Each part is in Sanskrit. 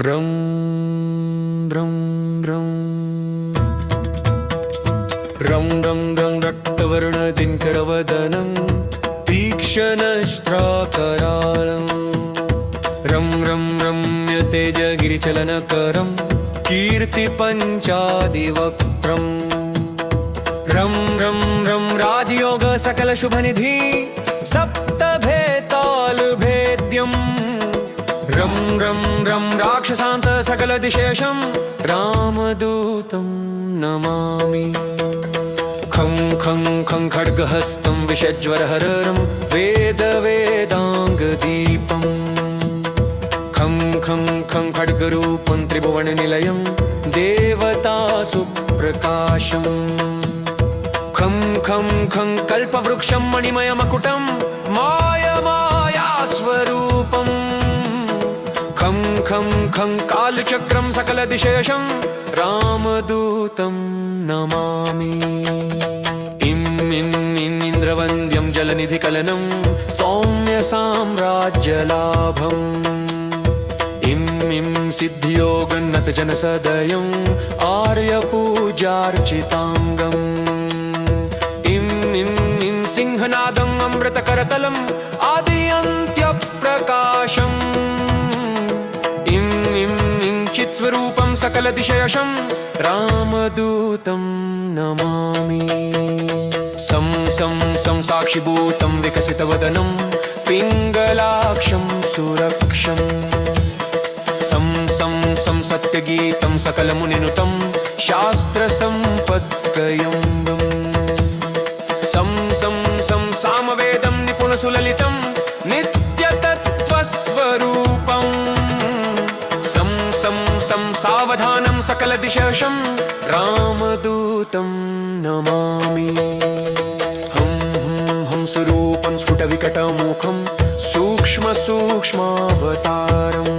रं रं रं रं रं रं रक्तवर्णदिनकरवदनं तीक्ष्णश्राकरालं रं रं रम्यतेजगिरिचलनकरं कीर्तिपञ्चादिवक्त्रं रं रं रं राजयोगसकलशुभनिधि सप्तभेतालुभेद्यम् रं रं रं राक्षसान्त सकलदिशेषं रामदूतं नमामि खं खं खं खड्गहस्तं विषज्वरहरं वेदवेदाङ्गदीपं खं खं खं खड्गरूपं त्रिभुवननिलयं देवतासुप्रकाशं खं खं खं कल्पवृक्षं मणिमयमकुटं मायमायास्वरूपम् खं खं खं कालचक्रं सकलदिशेषं रामदूतं नमामि इं इन्द्रवन्द्यं जलनिधिकलनं सौम्यसाम्राज्यलाभम् इं सिद्धियोगन्नतजनसदयम् आर्यपूजार्चिताङ्गम् इं सिंहनादम् अमृतकरतलम् आदिअन्त्यप्रकाशम् चित्स्वरूपं सकलदिशयशं रामदूतं नमामि सं सं सं साक्षिभूतं विकसितवदनं पिङ्गलाक्षं सुरक्षं सं सं सं सत्यगीतं सकलमुनिनुतं शास्त्रसम्पत्कयम्बं सं सं सं सामवेदं निपुणसुललितं नित्यतत्त्वस्वरूपम् सावधानं सकलदिशेषं रामदूतं नमामि हं हं हं स्वरूपं स्फुटविकटमुखं सूक्ष्मसूक्ष्मावतारम्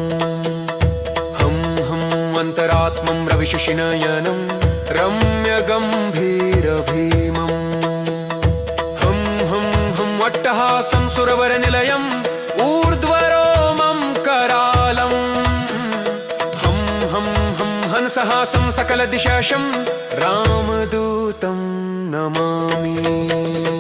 हं हं अन्तरात्मं रविशशिनयनं रम्यगम्भीरभीमम् हं हं हं अट्टहासं सुरवरनिलयम् ऊर्ध्वरोमं करालम् हंसहासं सकलदिशेषं रामदूतं नमामि।